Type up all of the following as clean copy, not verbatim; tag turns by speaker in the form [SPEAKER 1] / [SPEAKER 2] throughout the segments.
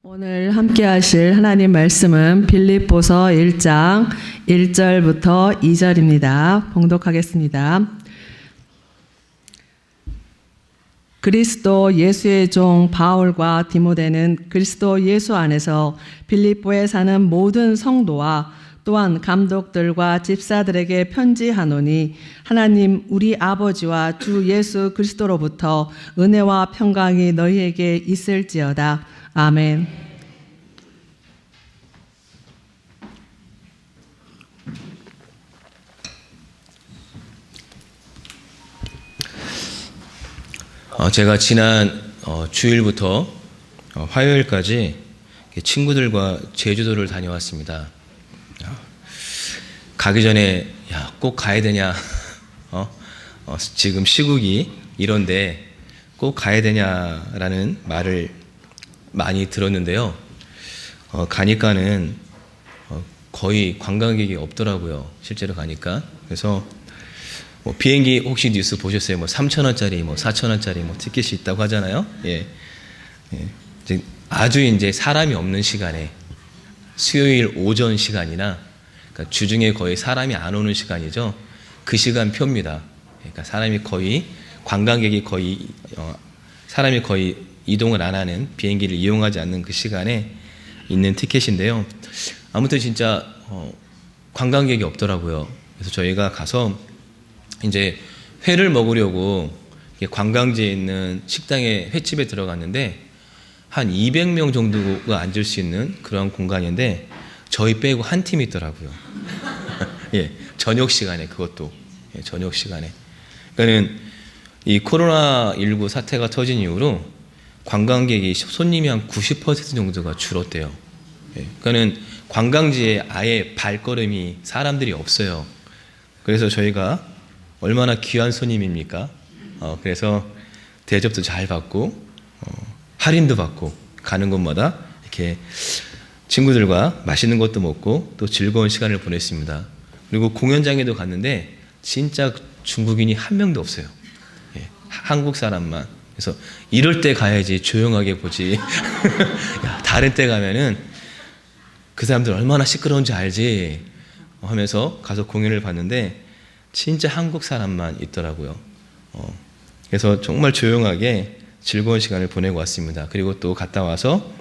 [SPEAKER 1] 오늘 함께 하실 하나님 말씀은 빌립보서 1장 1절부터 2절입니다. 봉독하겠습니다. 그리스도 예수의 종 바울과 디모데는 그리스도 예수 안에서 빌립보에 사는 모든 성도와 또한 감독들과 집사들에게 편지하노니 하나님 우리 아버지와 주 예수 그리스도로부터 은혜와 평강이 너희에게 있을지어다. 아멘.
[SPEAKER 2] 제가 지난 주일부터 화요일까지 친구들과 제주도를 다녀왔습니다. 가기 전에 꼭 가야 되냐, 지금 시국이 이런데 꼭 가야 되냐라는 말을 많이 들었는데요. 가니까는 거의 관광객이 없더라고요. 실제로 가니까. 그래서 비행기 혹시 뉴스 보셨어요? 3,000원짜리, 4,000원짜리 티켓이 있다고 하잖아요. 예. 아주 이제 사람이 없는 시간에 수요일 오전 시간이나 그러니까 주중에 거의 사람이 안 오는 시간이죠. 그 시간 표입니다. 그러니까 사람이 거의 관광객이 거의 사람이 거의 이동을 안 하는 비행기를 이용하지 않는 그 시간에 있는 티켓인데요. 아무튼 진짜 관광객이 없더라고요. 그래서 저희가 가서 이제 회를 먹으려고 관광지에 있는 식당에 횟집에 들어갔는데 한 200명 정도가 앉을 수 있는 그런 공간인데 저희 빼고 한 팀이 있더라고요. 예, 저녁 시간에 그것도 저녁 시간에. 그러니까는 이 코로나19 사태가 터진 이후로 관광객이 손님이 한 90% 정도가 줄었대요. 예, 그러니까는 관광지에 아예 발걸음이 사람들이 없어요. 그래서 저희가 얼마나 귀한 손님입니까? 그래서 대접도 잘 받고 할인도 받고 가는 곳마다 이렇게 친구들과 맛있는 것도 먹고 또 즐거운 시간을 보냈습니다. 그리고 공연장에도 갔는데 진짜 중국인이 한 명도 없어요. 예, 한국 사람만. 그래서 이럴 때 가야지 조용하게 보지. 야, 다른 때 가면은 그 사람들 얼마나 시끄러운지 알지 하면서 가서 공연을 봤는데 진짜 한국 사람만 있더라고요. 그래서 정말 조용하게 즐거운 시간을 보내고 왔습니다. 그리고 또 갔다 와서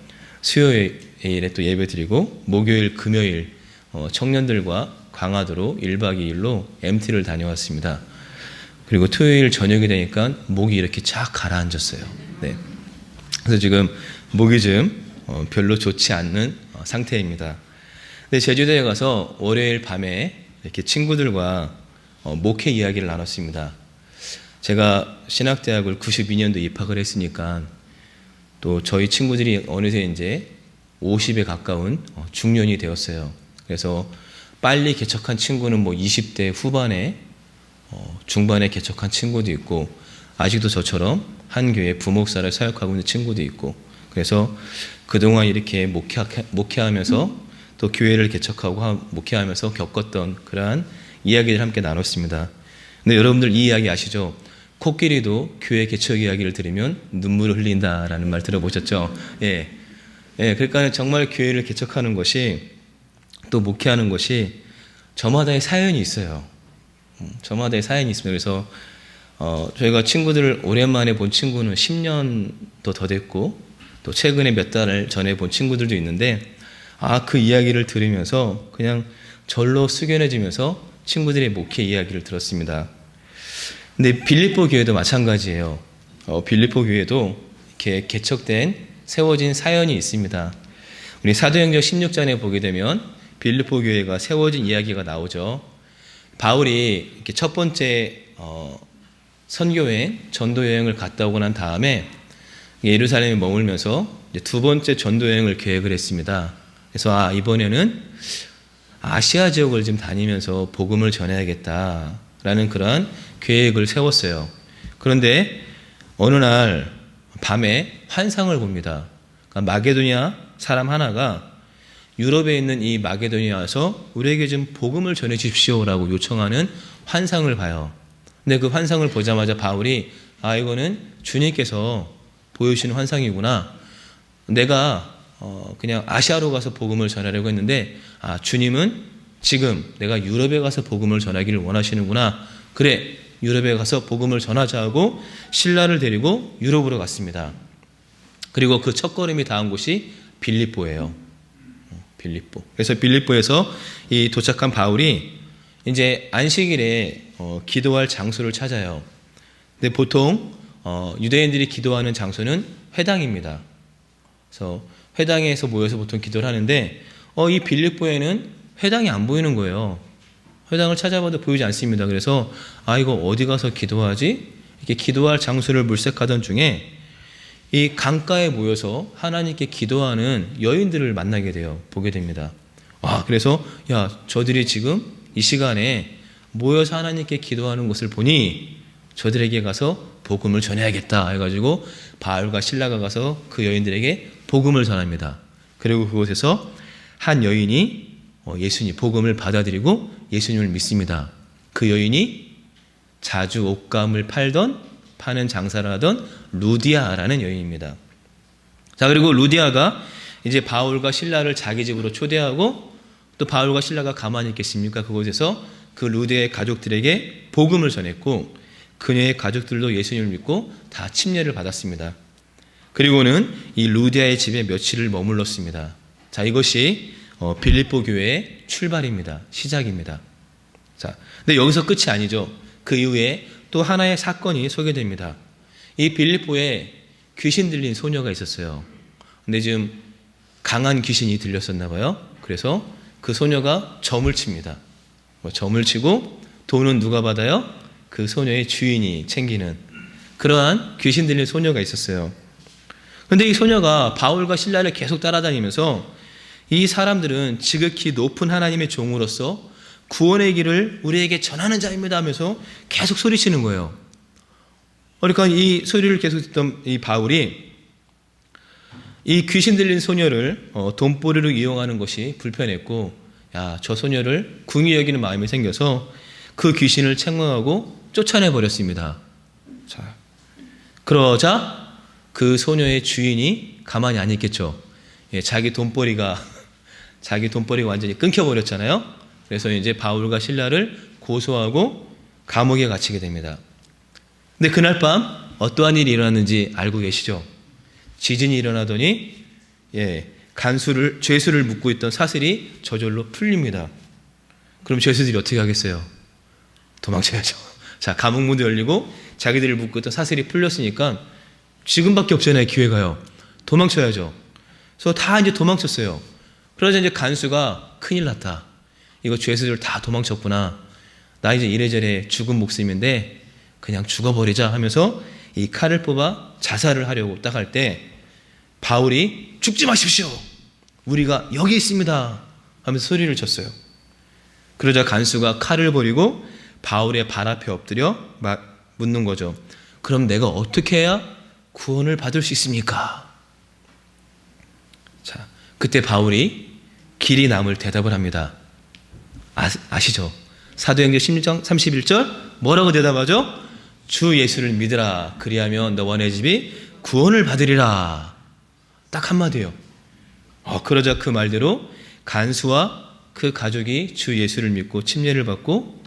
[SPEAKER 2] 수요일에 또 예배 드리고 목요일, 금요일 청년들과 강화도로 1박 2일로 MT를 다녀왔습니다. 그리고 토요일 저녁이 되니까 목이 이렇게 쫙 가라앉았어요. 네. 그래서 지금 목이 좀 별로 좋지 않는 상태입니다. 근데 제주도에 가서 월요일 밤에 이렇게 친구들과 목회 이야기를 나눴습니다. 제가 신학대학을 92년도 입학을 했으니까 또 저희 친구들이 어느새 이제 50에 가까운 중년이 되었어요. 그래서 빨리 개척한 친구는 20대 후반에 중반에 개척한 친구도 있고 아직도 저처럼 한 교회 부목사를 사역하고 있는 친구도 있고 그래서 그동안 이렇게 목회하면서 또 교회를 개척하고 목회하면서 겪었던 그러한 이야기를 함께 나눴습니다. 근데 여러분들 이 이야기 아시죠? 코끼리도 교회 개척 이야기를 들으면 눈물을 흘린다라는 말 들어보셨죠? 예. 예, 그러니까 정말 교회를 개척하는 것이 또 목회하는 것이 저마다의 사연이 있어요. 저마다의 사연이 있습니다. 그래서 저희가 친구들을 오랜만에 본 친구는 10년도 더 됐고 또 최근에 몇 달 전에 본 친구들도 있는데 그 이야기를 들으면서 그냥 절로 숙연해지면서 친구들의 목회 이야기를 들었습니다. 근데 빌립보 교회도 마찬가지예요. 빌립보 교회도 이렇게 개척된 세워진 사연이 있습니다. 우리 사도행전 16장에 보게 되면 빌립보 교회가 세워진 이야기가 나오죠. 바울이 이렇게 첫 번째 선교여행, 전도여행을 갔다 오고 난 다음에 예루살렘에 머물면서 이제 두 번째 전도여행을 계획을 했습니다. 그래서 이번에는 아시아 지역을 좀 다니면서 복음을 전해야겠다라는 그런 계획을 세웠어요. 그런데 어느 날 밤에 환상을 봅니다. 그러니까 마게도니아 사람 하나가 유럽에 있는 이 마게도니아에 와서 우리에게 좀 복음을 전해 주십시오라고 요청하는 환상을 봐요. 근데 그 환상을 보자마자 바울이 이거는 주님께서 보여주시는 환상이구나. 내가 그냥 아시아로 가서 복음을 전하려고 했는데 주님은 지금 내가 유럽에 가서 복음을 전하기를 원하시는구나. 그래, 유럽에 가서 복음을 전하자 하고 신라를 데리고 유럽으로 갔습니다. 그리고 그 첫걸음이 닿은 곳이 빌립보예요. 빌립보. 그래서 빌립보에서 이 도착한 바울이 이제 안식일에 기도할 장소를 찾아요. 근데 보통 유대인들이 기도하는 장소는 회당입니다. 그래서 회당에서 모여서 보통 기도를 하는데 이 빌립보에는 회당이 안 보이는 거예요. 회당을 찾아봐도 보이지 않습니다. 그래서 이거 어디 가서 기도하지? 이렇게 기도할 장소를 물색하던 중에 이 강가에 모여서 하나님께 기도하는 여인들을 만나게 돼요. 보게 됩니다. 그래서 저들이 지금 이 시간에 모여서 하나님께 기도하는 것을 보니 저들에게 가서 복음을 전해야겠다 해가지고 바울과 실라가 가서 그 여인들에게 복음을 전합니다. 그리고 그곳에서 한 여인이 예수님 복음을 받아들이고 예수님을 믿습니다. 그 여인이 자주 옷감을 파는 장사를 하던 루디아라는 여인입니다. 자, 그리고 루디아가 이제 바울과 실라를 자기 집으로 초대하고 또 바울과 실라가 가만히 있겠습니까? 그곳에서 그 루디아의 가족들에게 복음을 전했고 그녀의 가족들도 예수님을 믿고 다 침례를 받았습니다. 그리고는 이 루디아의 집에 며칠을 머물렀습니다. 자, 이것이 빌립보 교회의 출발입니다. 시작입니다. 자, 근데 여기서 끝이 아니죠. 그 이후에 또 하나의 사건이 소개됩니다. 이 빌립보에 귀신 들린 소녀가 있었어요. 근데 지금 강한 귀신이 들렸었나 봐요. 그래서 그 소녀가 점을 칩니다. 점을 치고 돈은 누가 받아요? 그 소녀의 주인이 챙기는 그러한 귀신 들린 소녀가 있었어요. 근데 이 소녀가 바울과 실라를 계속 따라다니면서 이 사람들은 지극히 높은 하나님의 종으로서 구원의 길을 우리에게 전하는 자입니다 하면서 계속 소리치는 거예요. 그러니까 이 소리를 계속 듣던 이 바울이 이 귀신 들린 소녀를 돈벌이로 이용하는 것이 불편했고 저 소녀를 궁히 여기는 마음이 생겨서 그 귀신을 책망하고 쫓아내버렸습니다. 자, 그러자 그 소녀의 주인이 가만히 안 있겠죠. 자기 돈벌이가 완전히 끊겨버렸잖아요. 그래서 이제 바울과 실라를 고소하고 감옥에 갇히게 됩니다. 근데 그날 밤 어떠한 일이 일어났는지 알고 계시죠? 지진이 일어나더니 죄수를 묶고 있던 사슬이 저절로 풀립니다. 그럼 죄수들이 어떻게 하겠어요? 도망쳐야죠. 자, 감옥 문도 열리고 자기들을 묶고 있던 사슬이 풀렸으니까 지금밖에 없잖아요. 기회가요. 도망쳐야죠. 그래서 다 이제 도망쳤어요. 그러자 이제 간수가 큰일 났다. 이거 죄수들 다 도망쳤구나. 나 이제 이래저래 죽은 목숨인데 그냥 죽어버리자 하면서 이 칼을 뽑아 자살을 하려고 딱 할 때 바울이 죽지 마십시오. 우리가 여기 있습니다 하면서 소리를 쳤어요. 그러자 간수가 칼을 버리고 바울의 발 앞에 엎드려 묻는 거죠. 그럼 내가 어떻게 해야 구원을 받을 수 있습니까? 자, 그때 바울이 길이 남을 대답을 합니다. 아시죠? 사도행전 16장 31절 뭐라고 대답하죠? 주 예수를 믿으라. 그리하면 너와 내 집이 구원을 받으리라. 딱 한마디예요. 그러자 그 말대로 간수와 그 가족이 주 예수를 믿고 침례를 받고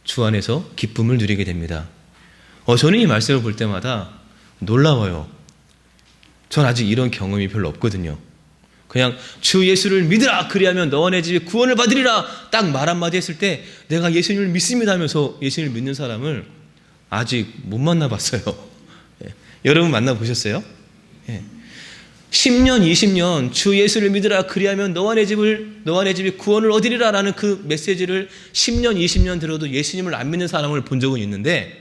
[SPEAKER 2] 주 안에서 기쁨을 누리게 됩니다. 저는 이 말씀을 볼 때마다 놀라워요. 전 아직 이런 경험이 별로 없거든요. 그냥 주 예수를 믿으라. 그리하면 너와 내 집이 구원을 받으리라. 딱 말 한마디 했을 때 내가 예수님을 믿습니다 하면서 예수님을 믿는 사람을 아직 못 만나봤어요. 여러분 만나보셨어요? 10년, 20년 주 예수를 믿으라. 그리하면 너와 내 집이 구원을 얻으리라 라는 그 메시지를 10년, 20년 들어도 예수님을 안 믿는 사람을 본 적은 있는데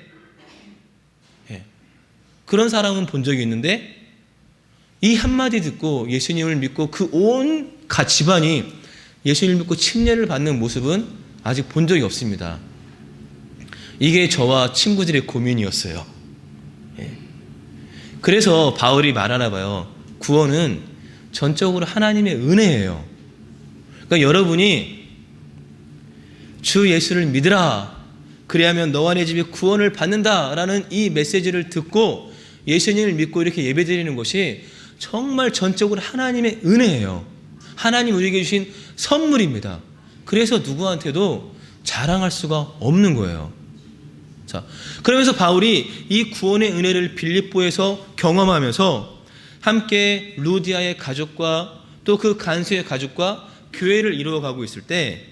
[SPEAKER 2] 그런 사람은 본 적이 있는데 이 한마디 듣고 예수님을 믿고 그 온 집안이 예수님을 믿고 침례를 받는 모습은 아직 본 적이 없습니다. 이게 저와 친구들의 고민이었어요. 그래서 바울이 말하나 봐요. 구원은 전적으로 하나님의 은혜예요. 그러니까 여러분이 주 예수를 믿으라. 그리하면 너와 내 집이 구원을 받는다라는 이 메시지를 듣고 예수님을 믿고 이렇게 예배드리는 것이 정말 전적으로 하나님의 은혜예요. 하나님 우리에게 주신 선물입니다. 그래서 누구한테도 자랑할 수가 없는 거예요. 자, 그러면서 바울이 이 구원의 은혜를 빌립보에서 경험하면서 함께 루디아의 가족과 또 그 간수의 가족과 교회를 이루어가고 있을 때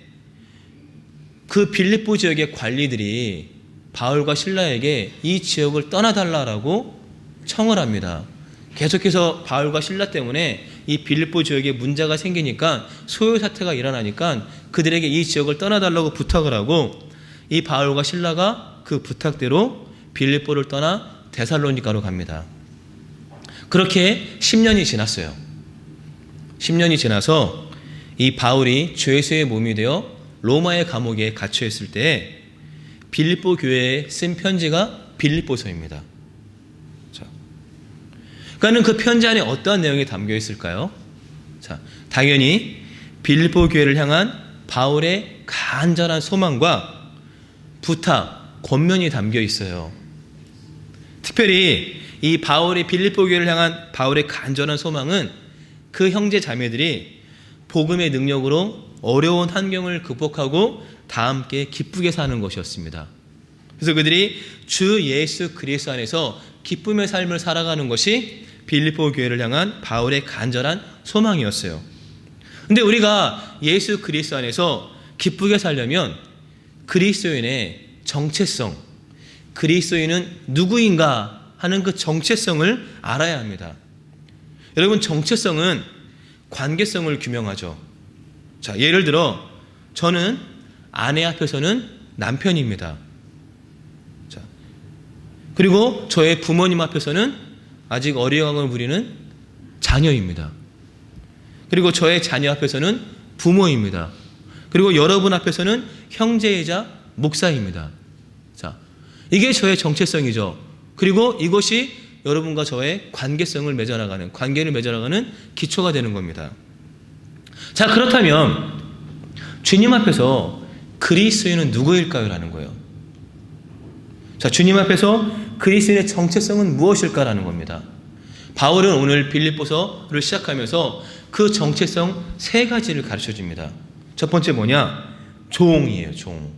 [SPEAKER 2] 그 빌립보 지역의 관리들이 바울과 실라에게 이 지역을 떠나달라고 청을 합니다. 계속해서 바울과 실라 때문에 이 빌립보 지역에 문제가 생기니까 소요 사태가 일어나니까 그들에게 이 지역을 떠나달라고 부탁을 하고 이 바울과 실라가 그 부탁대로 빌립보를 떠나 데살로니가로 갑니다. 그렇게 10년이 지났어요. 10년이 지나서 이 바울이 주 예수의 몸이 되어 로마의 감옥에 갇혀 있을 때 빌립보 교회에 쓴 편지가 빌립보서입니다. 자, 그러니까는 그 편지 안에 어떠한 내용이 담겨 있을까요? 자, 당연히 빌립보 교회를 향한 바울의 간절한 소망과 부탁, 권면이 담겨 있어요. 특별히 이 바울이 빌립보 교회를 향한 바울의 간절한 소망은 그 형제 자매들이 복음의 능력으로 어려운 환경을 극복하고 다 함께 기쁘게 사는 것이었습니다. 그래서 그들이 주 예수 그리스도 안에서 기쁨의 삶을 살아가는 것이 빌립보 교회를 향한 바울의 간절한 소망이었어요. 근데 우리가 예수 그리스도 안에서 기쁘게 살려면 그리스도인의 정체성, 그리스도인은 누구인가 하는 그 정체성을 알아야 합니다. 여러분, 정체성은 관계성을 규명하죠. 자, 예를 들어 저는 아내 앞에서는 남편입니다. 자, 그리고 저의 부모님 앞에서는 아직 어리광을 부리는 자녀입니다. 그리고 저의 자녀 앞에서는 부모입니다. 그리고 여러분 앞에서는 형제이자 목사입니다. 자, 이게 저의 정체성이죠. 그리고 이것이 여러분과 저의 관계성을 맺어나가는, 관계를 맺어나가는 기초가 되는 겁니다. 자, 그렇다면 주님 앞에서 그리스도인은 누구일까요? 라는 거예요. 자, 주님 앞에서 그리스도인의 정체성은 무엇일까라는 겁니다. 바울은 오늘 빌립보서를 시작하면서 그 정체성 3가지를 가르쳐 줍니다. 첫 번째 뭐냐? 종이에요. 종.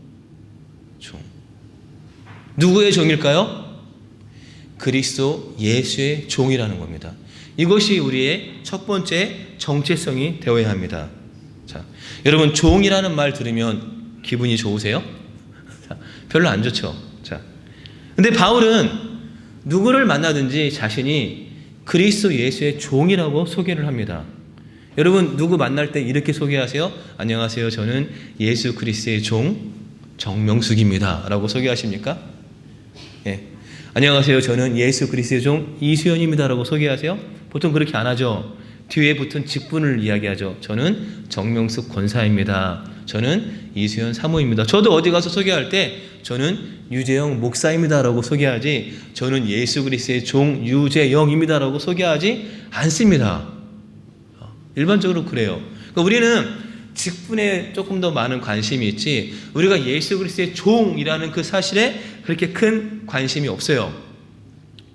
[SPEAKER 2] 누구의 종일까요? 그리스도 예수의 종이라는 겁니다. 이것이 우리의 첫 번째 정체성이 되어야 합니다. 자, 여러분, 종이라는 말 들으면 기분이 좋으세요? 별로 안 좋죠. 자, 근데 바울은 누구를 만나든지 자신이 그리스도 예수의 종이라고 소개를 합니다. 여러분, 누구 만날 때 이렇게 소개하세요? 안녕하세요, 저는 예수 그리스도의 종 정명숙입니다 라고 소개하십니까? 예. 안녕하세요, 저는 예수 그리스도의 종 이수연입니다 라고 소개하세요? 보통 그렇게 안 하죠. 뒤에 붙은 직분을 이야기하죠. 저는 정명숙 권사입니다. 저는 이수연 사모입니다. 저도 어디 가서 소개할 때 저는 유재영 목사입니다 라고 소개하지, 저는 예수 그리스도의 종 유재영입니다 라고 소개하지 않습니다. 일반적으로 그래요. 그러니까 우리는 직분에 조금 더 많은 관심이 있지, 우리가 예수 그리스도의 종이라는 그 사실에 그렇게 큰 관심이 없어요.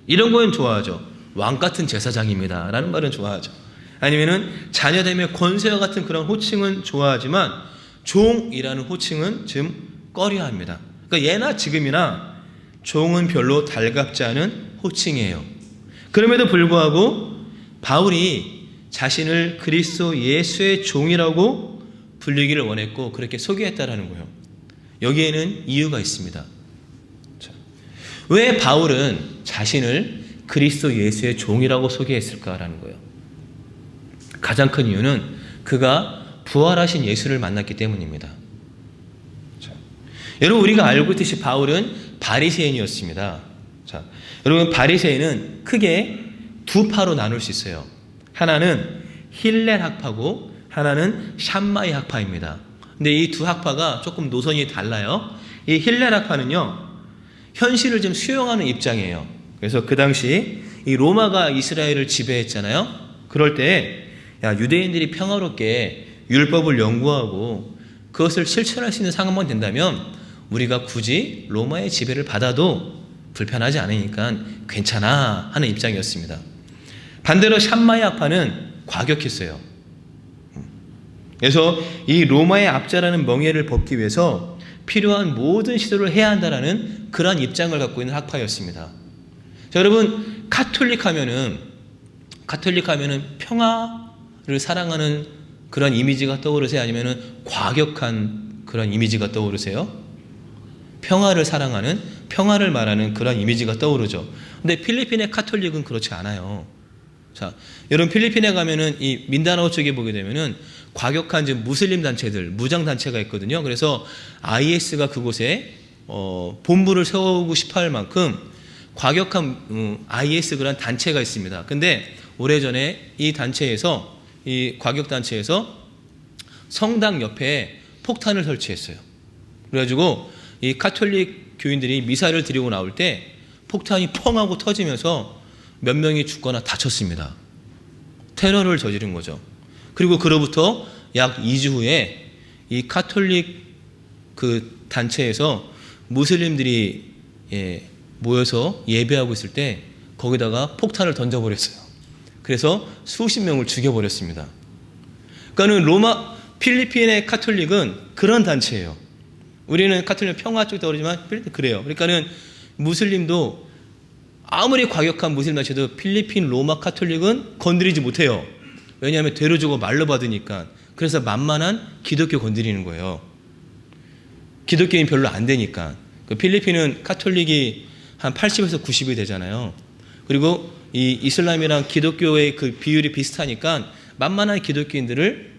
[SPEAKER 2] 이런 거는 좋아하죠. 왕 같은 제사장입니다 라는 말은 좋아하죠. 아니면은 자녀됨의 권세와 같은 그런 호칭은 좋아하지만 종이라는 호칭은 좀 꺼려합니다. 그러니까 예나 지금이나 종은 별로 달갑지 않은 호칭이에요. 그럼에도 불구하고 바울이 자신을 그리스도 예수의 종이라고 불리기를 원했고 그렇게 소개했다라는 거예요. 여기에는 이유가 있습니다. 자, 왜 바울은 자신을 그리스도 예수의 종이라고 소개했을까라는 거예요. 가장 큰 이유는 그가 부활하신 예수를 만났기 때문입니다. 자, 여러분, 우리가 알고 있듯이 바울은 바리새인이었습니다. 자, 여러분, 바리새인은 크게 두 파로 나눌 수 있어요. 하나는 힐렐 학파고 하나는 샴마이 학파입니다. 근데 이 두 학파가 조금 노선이 달라요. 이 힐렐 학파는요, 현실을 좀 수용하는 입장이에요. 그래서 그 당시 이 로마가 이스라엘을 지배했잖아요. 그럴 때 유대인들이 평화롭게 율법을 연구하고 그것을 실천할 수 있는 상황만 된다면 우리가 굳이 로마의 지배를 받아도 불편하지 않으니까 괜찮아 하는 입장이었습니다. 반대로 샴마의 학파는 과격했어요. 그래서 이 로마의 압제라는 멍에를 벗기 위해서 필요한 모든 시도를 해야 한다라는 그러한 입장을 갖고 있는 학파였습니다. 자, 여러분, 카톨릭 하면은 평화를 사랑하는 그런 이미지가 떠오르세요? 아니면은 과격한 그런 이미지가 떠오르세요? 평화를 사랑하는, 평화를 말하는 그런 이미지가 떠오르죠. 근데 필리핀의 카톨릭은 그렇지 않아요. 자, 여러분, 필리핀에 가면은 이 민다나오 쪽에 보게 되면은 과격한 지금 무슬림 단체들, 무장 단체가 있거든요. 그래서 IS가 그곳에 본부를 세우고 싶어 할 만큼 과격한 IS 그런 단체가 있습니다. 근데 오래전에 이 단체에서, 이 과격 단체에서 성당 옆에 폭탄을 설치했어요. 그래가지고 이 카톨릭 교인들이 미사를 드리고 나올 때 폭탄이 펑 하고 터지면서 몇 명이 죽거나 다쳤습니다. 테러를 저지른 거죠. 그리고 그로부터 약 2주 후에 이 카톨릭 그 단체에서 무슬림들이 모여서 예배하고 있을 때 거기다가 폭탄을 던져버렸어요. 그래서 수십 명을 죽여버렸습니다. 그러니까 필리핀의 카톨릭은 그런 단체예요. 우리는 카톨릭 평화 쪽에 떠오르지만 필리핀 그래요. 그러니까는 무슬림도 아무리 과격한 무슬림 단체도 필리핀 로마 카톨릭은 건드리지 못해요. 왜냐하면 죄로 주고 말로 받으니까. 그래서 만만한 기독교 건드리는 거예요. 기독교인 별로 안 되니까. 필리핀은 카톨릭이 한 80에서 90이 되잖아요. 그리고 이 이슬람이랑 기독교의 그 비율이 비슷하니까 만만한 기독교인들을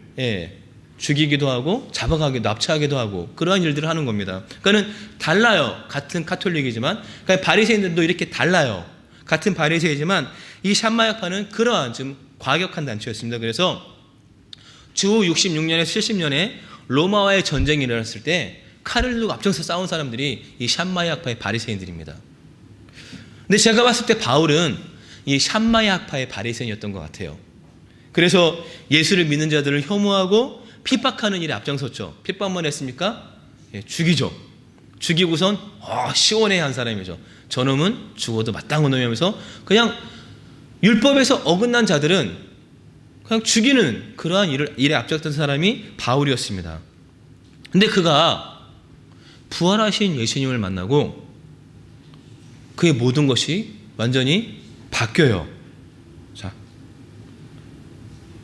[SPEAKER 2] 죽이기도 하고 잡아가기도 납치하기도 하고 그러한 일들을 하는 겁니다. 그러니까는 달라요. 같은 카톨릭이지만 그러니까 바리새인들도 이렇게 달라요. 같은 바리새이지만 이 샴마약파는 그러한 좀 과격한 단체였습니다. 그래서 주 66년에서 70년에 로마와의 전쟁이 일어났을 때 칼을 들고 앞장서 싸운 사람들이 이 샴마약파의 바리새인들입니다. 근데 제가 봤을 때 바울은 이 샴마약파의 바리새인이었던 것 같아요. 그래서 예수를 믿는 자들을 혐오하고 핍박하는 일에 앞장섰죠. 핍박만 했습니까? 죽이죠. 죽이고선 시원해 한 사람이죠. 저놈은 죽어도 마땅한 놈이면서 그냥 율법에서 어긋난 자들은 그냥 죽이는 그러한 일에 앞장섰던 사람이 바울이었습니다. 근데 그가 부활하신 예수님을 만나고 그의 모든 것이 완전히 바뀌어요.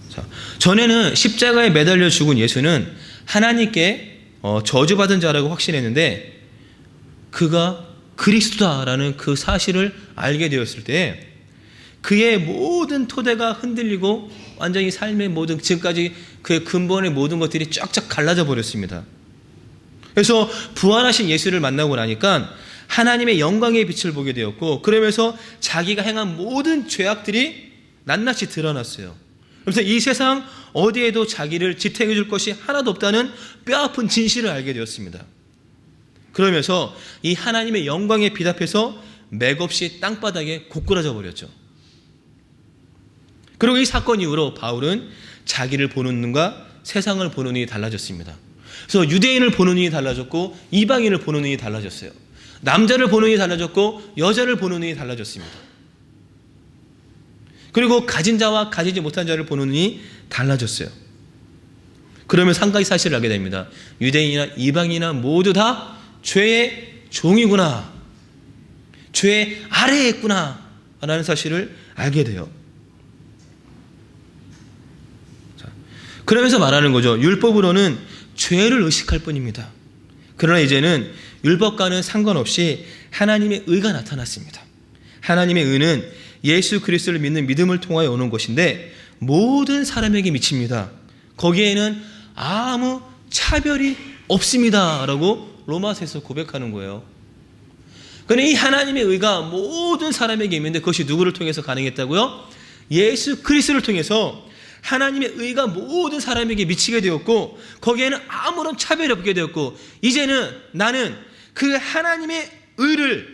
[SPEAKER 2] 자, 전에는 십자가에 매달려 죽은 예수는 하나님께 저주받은 자라고 확신했는데 그가 그리스도다라는 그 사실을 알게 되었을 때 그의 모든 토대가 흔들리고 완전히 삶의 모든 지금까지 그의 근본의 모든 것들이 쫙쫙 갈라져 버렸습니다. 그래서 부활하신 예수를 만나고 나니까 하나님의 영광의 빛을 보게 되었고 그러면서 자기가 행한 모든 죄악들이 낱낱이 드러났어요. 그래서 이 세상 어디에도 자기를 지탱해 줄 것이 하나도 없다는 뼈아픈 진실을 알게 되었습니다. 그러면서 이 하나님의 영광의 빛 앞에서 맥없이 땅바닥에 고꾸라져 버렸죠. 그리고 이 사건 이후로 바울은 자기를 보는 눈과 세상을 보는 눈이 달라졌습니다. 그래서 유대인을 보는 눈이 달라졌고 이방인을 보는 눈이 달라졌어요. 남자를 보는 눈이 달라졌고 여자를 보는 눈이 달라졌습니다. 그리고 가진 자와 가지지 못한 자를 보는 눈이 달라졌어요. 그러면서 한 가지 사실을 알게 됩니다. 유대인이나 이방인이나 모두 다 죄의 종이구나. 죄의 아래에 있구나 라는 사실을 알게 돼요. 그러면서 말하는 거죠. 율법으로는 죄를 의식할 뿐입니다. 그러나 이제는 율법과는 상관없이 하나님의 의가 나타났습니다. 하나님의 의는 예수 그리스도를 믿는 믿음을 통하여 오는 것인데 모든 사람에게 미칩니다. 거기에는 아무 차별이 없습니다 라고 로마서에서 고백하는 거예요. 그런데 이 하나님의 의가 모든 사람에게 있는데 그것이 누구를 통해서 가능했다고요? 예수 그리스도를 통해서 하나님의 의가 모든 사람에게 미치게 되었고 거기에는 아무런 차별이 없게 되었고 이제는 나는 그 하나님의 의를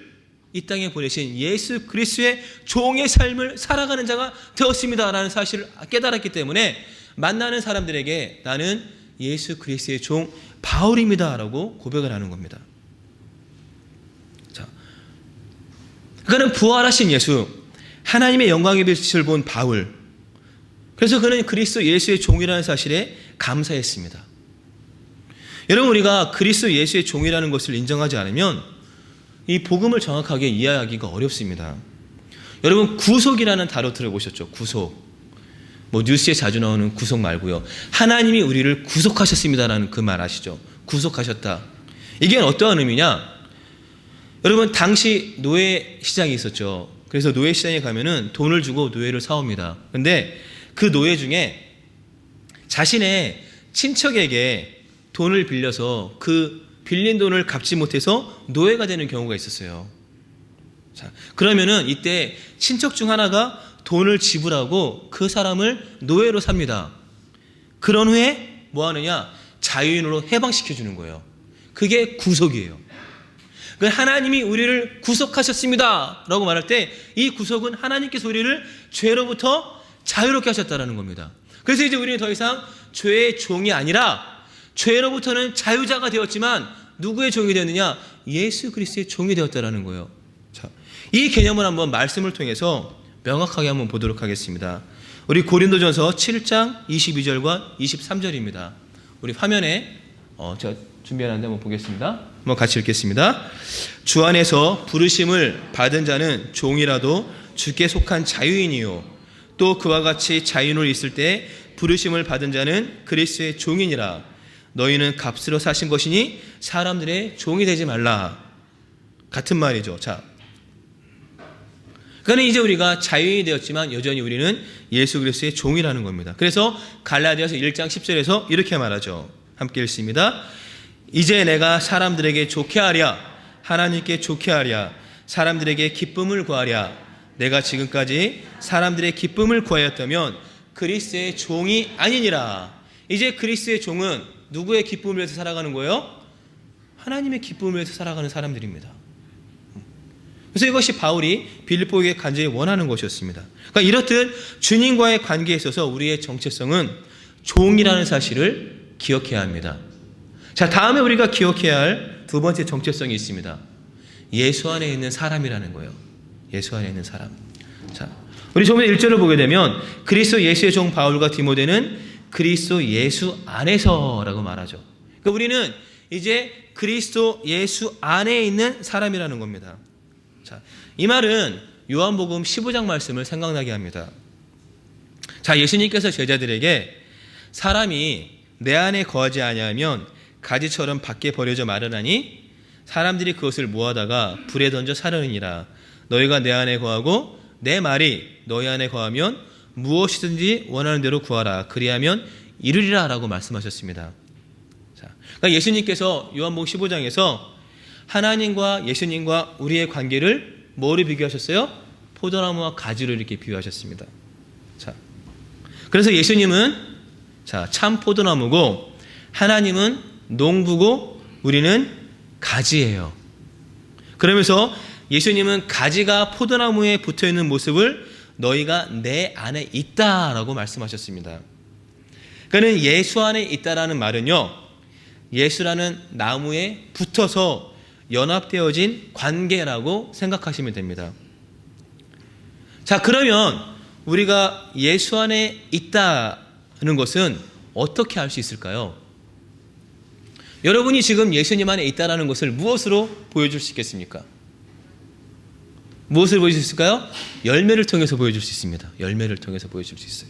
[SPEAKER 2] 이 땅에 보내신 예수 그리스도의 종의 삶을 살아가는 자가 되었습니다라는 사실을 깨달았기 때문에 만나는 사람들에게 나는 예수 그리스도의 종 바울입니다라고 고백을 하는 겁니다. 자, 그는 부활하신 예수, 하나님의 영광의 빛을 본 바울. 그래서 그는 그리스도 예수의 종이라는 사실에 감사했습니다. 여러분, 우리가 그리스도 예수의 종이라는 것을 인정하지 않으면 이 복음을 정확하게 이해하기가 어렵습니다. 여러분, 구속이라는 단어 들어보셨죠? 구속. 뭐 뉴스에 자주 나오는 구속 말고요. 하나님이 우리를 구속하셨습니다라는 그 말 아시죠? 구속하셨다. 이게 어떠한 의미냐? 여러분, 당시 노예 시장이 있었죠. 그래서 노예 시장에 가면은 돈을 주고 노예를 사옵니다. 근데 그 노예 중에 자신의 친척에게 돈을 빌려서 그 빌린 돈을 갚지 못해서 노예가 되는 경우가 있었어요. 자, 그러면은 이때 친척 중 하나가 돈을 지불하고 그 사람을 노예로 삽니다. 그런 후에 뭐 하느냐? 자유인으로 해방시켜 주는 거예요. 그게 구속이에요. 하나님이 우리를 구속하셨습니다 라고 말할 때 이 구속은 하나님께서 우리를 죄로부터 자유롭게 하셨다는 겁니다. 그래서 이제 우리는 더 이상 죄의 종이 아니라 죄로부터는 자유자가 되었지만 누구의 종이 되었느냐? 예수 그리스도의 종이 되었다는 거예요. 자, 이 개념을 한번 말씀을 통해서 명확하게 한번 보도록 하겠습니다. 우리 고린도전서 7장 22절과 23절입니다. 우리 화면에 제가 준비해놨는데 한번 보겠습니다. 한번 같이 읽겠습니다. 주 안에서 부르심을 받은 자는 종이라도 주께 속한 자유인이요 또 그와 같이 자유인으로 있을 때 부르심을 받은 자는 그리스도의 종이니라. 너희는 값으로 사신 것이니 사람들의 종이 되지 말라. 같은 말이죠. 자, 그러니까 이제 우리가 자유인이 되었지만 여전히 우리는 예수 그리스도의 종이라는 겁니다. 그래서 갈라디아서 1장 10절에서 이렇게 말하죠. 함께 읽습니다. 이제 내가 사람들에게 좋게 하랴 하나님께 좋게 하랴 사람들에게 기쁨을 구하랴. 내가 지금까지 사람들의 기쁨을 구하였다면 그리스도의 종이 아니니라. 이제 그리스도의 종은 누구의 기쁨을 위해서 살아가는 거예요? 하나님의 기쁨을 위해서 살아가는 사람들입니다. 그래서 이것이 바울이 빌립보에게 간절히 원하는 것이었습니다. 그러니까 이렇듯 주님과의 관계에 있어서 우리의 정체성은 종이라는 사실을 기억해야 합니다. 자, 다음에 우리가 기억해야 할 두 번째 정체성이 있습니다. 예수 안에 있는 사람이라는 거예요. 예수 안에 있는 사람. 자, 우리 조금 1절을 보게 되면 그리스도 예수의 종 바울과 디모데는 그리스도 예수 안에서라고 말하죠. 그러니까 우리는 이제 그리스도 예수 안에 있는 사람이라는 겁니다. 자, 이 말은 요한복음 15장 말씀을 생각나게 합니다. 자, 예수님께서 제자들에게 사람이 내 안에 거하지 아니하면 가지처럼 밖에 버려져 마르나니 사람들이 그것을 모아다가 불에 던져 사르느니라. 너희가 내 안에 거하고 내 말이 너희 안에 거하면 무엇이든지 원하는 대로 구하라. 그리하면 이루리라 라고 말씀하셨습니다. 자, 그러니까 예수님께서 요한복음 15장에서 하나님과 예수님과 우리의 관계를 뭐로 비교하셨어요? 포도나무와 가지로 이렇게 비유하셨습니다. 자, 그래서 예수님은 참 포도나무고 하나님은 농부고 우리는 가지예요. 그러면서 예수님은 가지가 포도나무에 붙어있는 모습을 너희가 내 안에 있다라고 말씀하셨습니다. 그러니까 예수 안에 있다라는 말은요, 예수라는 나무에 붙어서 연합되어진 관계라고 생각하시면 됩니다. 자, 그러면 우리가 예수 안에 있다는 것은 어떻게 알 수 있을까요? 여러분이 지금 예수님 안에 있다는 것을 무엇으로 보여줄 수 있겠습니까? 무엇을 보여줄 수 있을까요? 열매를 통해서 보여줄 수 있습니다. 열매를 통해서 보여줄 수 있어요.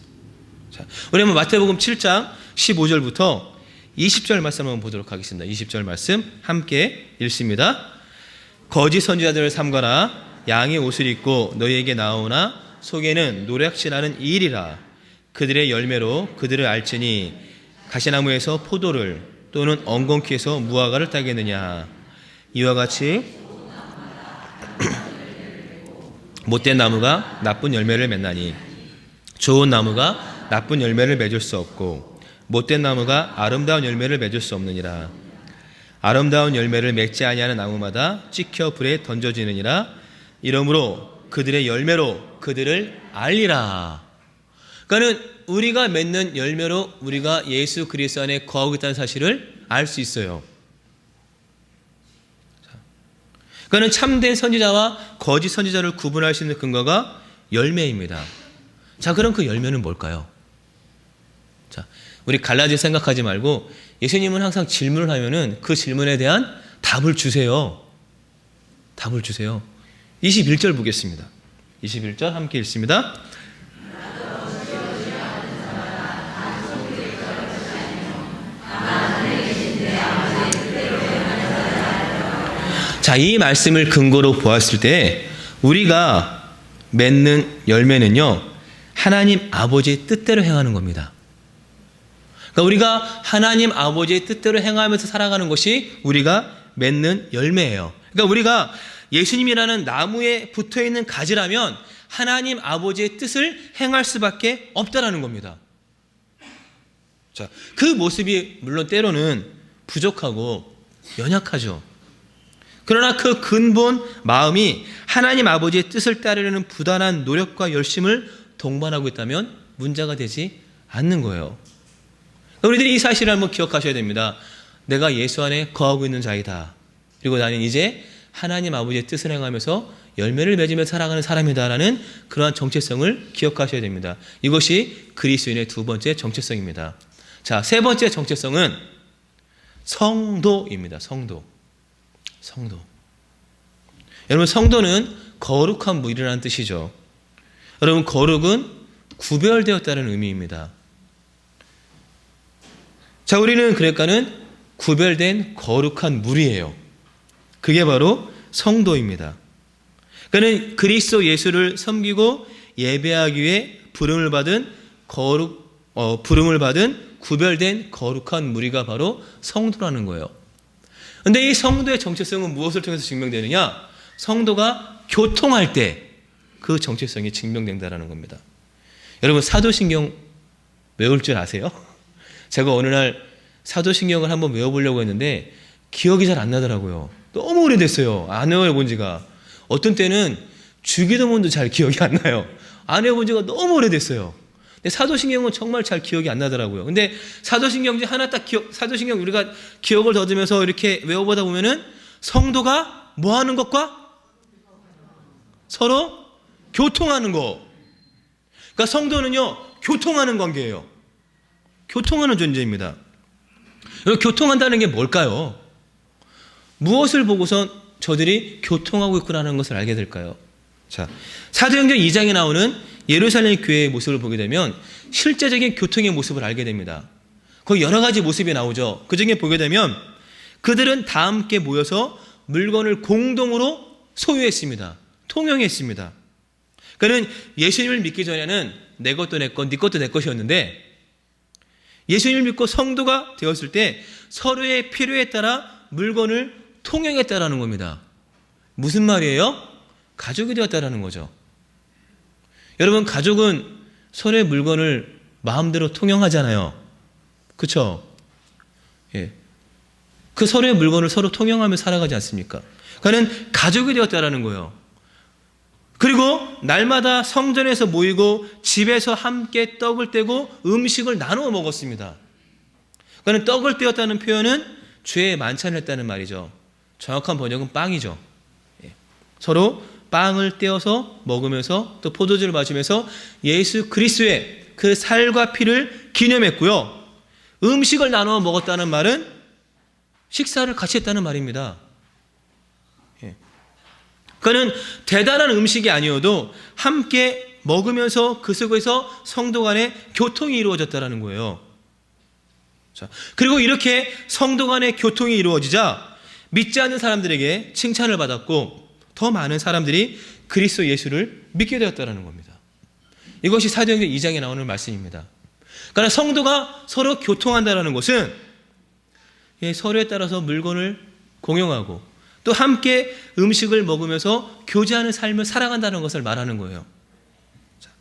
[SPEAKER 2] 자, 우리 한번 마태복음 7장 15절부터 20절 말씀 한번 보도록 하겠습니다. 20절 말씀 함께 읽습니다. 거짓 선지자들을 삼거나 양의 옷을 입고 너희에게 나오나 속에는 노략질하는 이일이라. 그들의 열매로 그들을 알지니 가시나무에서 포도를 또는 엉겅퀴에서 무화과를 따겠느냐. 이와 같이 못된 나무가 나쁜 열매를 맺나니 좋은 나무가 나쁜 열매를 맺을 수 없고 못된 나무가 아름다운 열매를 맺을 수 없느니라. 아름다운 열매를 맺지 아니하는 나무마다 찍혀 불에 던져지느니라. 이러므로 그들의 열매로 그들을 알리라. 그러니까 우리가 맺는 열매로 우리가 예수 그리스도 안에 거하고 있다는 사실을 알 수 있어요. 그러니까 참된 선지자와 거짓 선지자를 구분할 수 있는 근거가 열매입니다. 자, 그럼 그 열매는 뭘까요? 자, 우리 갈라디 생각하지 말고 예수님은 항상 질문을 하면은 그 질문에 대한 답을 주세요. 답을 주세요. 21절 보겠습니다. 21절 함께 읽습니다. 자, 이 말씀을 근거로 보았을 때 우리가 맺는 열매는요, 하나님 아버지의 뜻대로 행하는 겁니다. 그러니까 우리가 하나님 아버지의 뜻대로 행하면서 살아가는 것이 우리가 맺는 열매예요. 그러니까 우리가 예수님이라는 나무에 붙어있는 가지라면 하나님 아버지의 뜻을 행할 수밖에 없다라는 겁니다. 자, 그 모습이 물론 때로는 부족하고 연약하죠. 그러나 그 근본 마음이 하나님 아버지의 뜻을 따르려는 부단한 노력과 열심을 동반하고 있다면 문제가 되지 않는 거예요. 우리들이 이 사실을 한번 기억하셔야 됩니다. 내가 예수 안에 거하고 있는 자이다. 그리고 나는 이제 하나님 아버지의 뜻을 행하면서 열매를 맺으며 살아가는 사람이다라는 그러한 정체성을 기억하셔야 됩니다. 이것이 그리스도인의 두 번째 정체성입니다. 자, 세 번째 정체성은 성도입니다. 성도. 여러분, 성도는 거룩한 무리라는 뜻이죠. 여러분, 거룩은 구별되었다는 의미입니다. 자, 우리는 그러니까는 구별된 거룩한 무리예요. 그게 바로 성도입니다. 그는 그리스도 예수를 섬기고 예배하기 위해 부름을 받은 구별된 거룩한 무리가 바로 성도라는 거예요. 그런데 이 성도의 정체성은 무엇을 통해서 증명되느냐? 성도가 교통할 때 그 정체성이 증명된다는 겁니다. 여러분, 사도신경 외울 줄 아세요? 제가 어느 날 사도신경을 한번 외워보려고 했는데 기억이 잘 안 나더라고요. 너무 오래됐어요. 안 외워본 지가. 어떤 때는 주기도문도 잘 기억이 안 나요. 안 외워본 지가 너무 오래됐어요. 근데 사도신경은 정말 잘 기억이 안 나더라고요. 근데 사도신경지 하나 딱 사도신경 우리가 기억을 더듬면서 이렇게 외워보다 보면은 성도가 뭐 하는 것과 서로 교통하는 거. 그러니까 성도는요, 교통하는 관계예요. 교통하는 존재입니다. 교통한다는 게 뭘까요? 무엇을 보고선 저들이 교통하고 있구나라는 것을 알게 될까요? 자, 사도행전 2장에 나오는 예루살렘 교회의 모습을 보게 되면 실제적인 교통의 모습을 알게 됩니다. 거기 여러 가지 모습이 나오죠. 그 중에 보게 되면 그들은 다 함께 모여서 물건을 공동으로 소유했습니다. 통용했습니다. 그는 예수님을 믿기 전에는 내 것도 내 것, 네 것도 내 것이었는데 예수님을 믿고 성도가 되었을 때 서로의 필요에 따라 물건을 통용했다라는 겁니다. 무슨 말이에요? 가족이 되었다라는 거죠. 여러분, 가족은 서로의 물건을 마음대로 통용하잖아요. 그렇죠? 예. 그 서로의 물건을 서로 통용하며 살아가지 않습니까? 그는 가족이 되었다라는 거예요. 그리고 날마다 성전에서 모이고 집에서 함께 떡을 떼고 음식을 나누어 먹었습니다. 그는 떡을 떼었다는 표현은 죄의 만찬을 했다는 말이죠. 정확한 번역은 빵이죠. 서로 빵을 떼어서 먹으면서 또 포도주를 마시면서 예수 그리스도의 그 살과 피를 기념했고요. 음식을 나누어 먹었다는 말은 식사를 같이 했다는 말입니다. 그는 대단한 음식이 아니어도 함께 먹으면서 그 속에서 성도 간의 교통이 이루어졌다는 거예요. 자, 그리고 이렇게 성도 간의 교통이 이루어지자 믿지 않는 사람들에게 칭찬을 받았고 더 많은 사람들이 그리스도 예수를 믿게 되었다는 겁니다. 이것이 사도행전 2장에 나오는 말씀입니다. 그러니까 성도가 서로 교통한다는 것은 서로에 따라서 물건을 공용하고 또 함께 음식을 먹으면서 교제하는 삶을 살아간다는 것을 말하는 거예요. 자,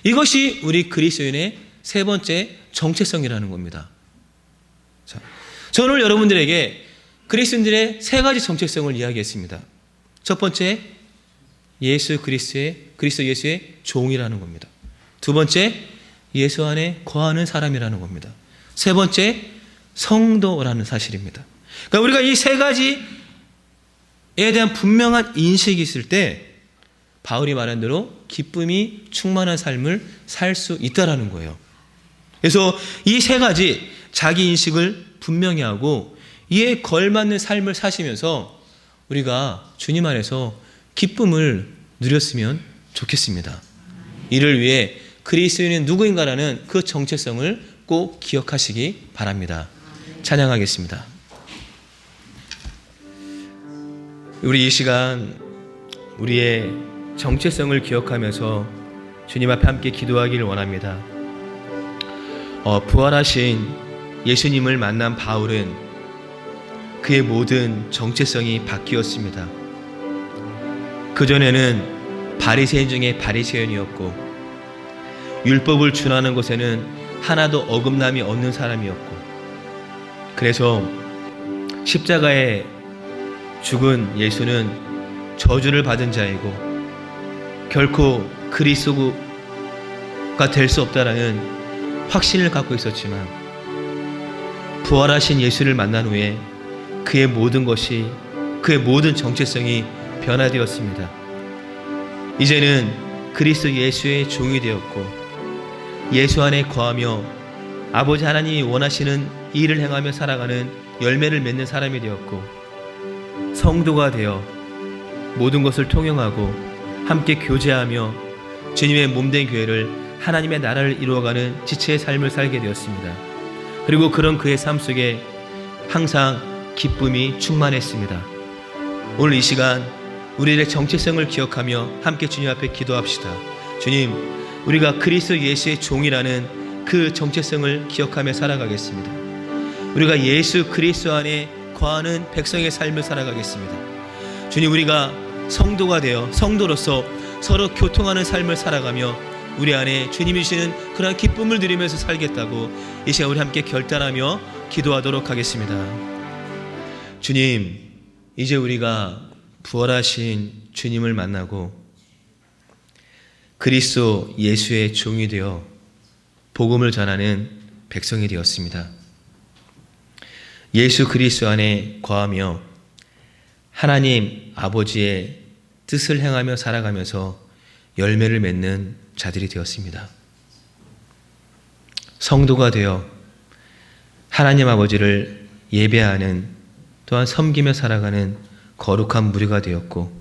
[SPEAKER 2] 이것이 우리 그리스도인의 세 번째 정체성이라는 겁니다. 자, 저는 오늘 여러분들에게 그리스도인들의 세 가지 정체성을 이야기했습니다. 첫 번째, 그리스도 예수의 종이라는 겁니다. 두 번째, 예수 안에 거하는 사람이라는 겁니다. 세 번째, 성도라는 사실입니다. 그러니까 우리가 이 세 가지에 대한 분명한 인식이 있을 때 바울이 말한 대로 기쁨이 충만한 삶을 살 수 있다라는 거예요. 그래서 이 세 가지 자기 인식을 분명히 하고 이에 걸맞는 삶을 사시면서 우리가 주님 안에서 기쁨을 누렸으면 좋겠습니다. 이를 위해 그리스도인은 누구인가라는 그 정체성을 꼭 기억하시기 바랍니다. 찬양하겠습니다. 우리 이 시간 우리의 정체성을 기억하면서 주님 앞에 함께 기도하기를 원합니다. 부활하신 예수님을 만난 바울은 그의 모든 정체성이 바뀌었습니다. 그전에는 바리새인 중에 바리새인이었고 율법을 준하는 곳에는 하나도 어긋남이 없는 사람이었고 그래서 십자가에 죽은 예수는 저주를 받은 자이고 결코 그리스도가 될 수 없다라는 확신을 갖고 있었지만 부활하신 예수를 만난 후에 그의 모든 것이 그의 모든 정체성이 변화되었습니다. 이제는 그리스도 예수의 종이 되었고 예수 안에 거하며 아버지 하나님이 원하시는 일을 행하며 살아가는 열매를 맺는 사람이 되었고 성도가 되어 모든 것을 통용하고 함께 교제하며 주님의 몸된 교회를 하나님의 나라를 이루어가는 지체의 삶을 살게 되었습니다. 그리고 그런 그의 삶 속에 항상 기쁨이 충만했습니다. 오늘 이 시간 우리의 정체성을 기억하며 함께 주님 앞에 기도합시다. 주님, 우리가 그리스도 예수의 종이라는 그 정체성을 기억하며 살아가겠습니다. 우리가 예수 그리스도 안에 거하는 백성의 삶을 살아가겠습니다. 주님, 우리가 성도가 되어 성도로서 서로 교통하는 삶을 살아가며 우리 안에 주님이 주시는 그러한 기쁨을 누리면서 살겠다고 이 시간 우리 함께 결단하며 기도하도록 하겠습니다. 주님, 이제 우리가 부활하신 주님을 만나고 그리스도 예수의 종이 되어 복음을 전하는 백성이 되었습니다. 예수 그리스도 안에 거하며 하나님 아버지의 뜻을 행하며 살아가면서 열매를 맺는 자들이 되었습니다. 성도가 되어 하나님 아버지를 예배하는 또한 섬기며 살아가는 거룩한 무리가 되었고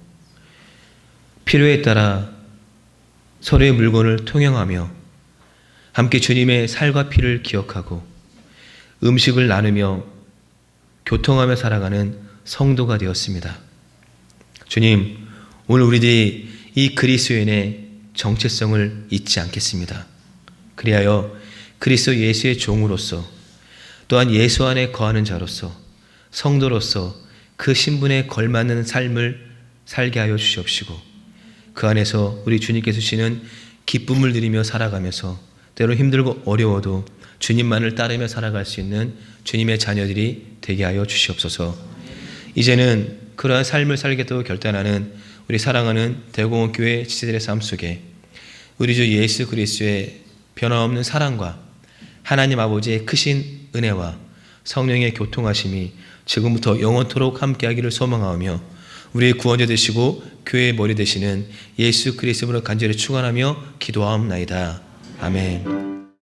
[SPEAKER 2] 필요에 따라 서로의 물건을 통용하며 함께 주님의 살과 피를 기억하고 음식을 나누며 교통하며 살아가는 성도가 되었습니다. 주님, 오늘 우리들이 이 그리스도인의 정체성을 잊지 않겠습니다. 그리하여 그리스도 예수의 종으로서 또한 예수 안에 거하는 자로서 성도로서 그 신분에 걸맞는 삶을 살게 하여 주시옵시고 그 안에서 우리 주님께서 주시는 기쁨을 누리며 살아가면서 때로 힘들고 어려워도 주님만을 따르며 살아갈 수 있는 주님의 자녀들이 되게 하여 주시옵소서. 이제는 그러한 삶을 살겠다고 결단하는 우리 사랑하는 대공원 교회 지체들의 삶 속에 우리 주 예수 그리스도의 변함없는 사랑과 하나님 아버지의 크신 은혜와 성령의 교통하심이 지금부터 영원토록 함께하기를 소망하며 우리의 구원자 되시고 교회의 머리 되시는 예수 그리스도로 간절히 축원하며 기도하옵나이다. 아멘.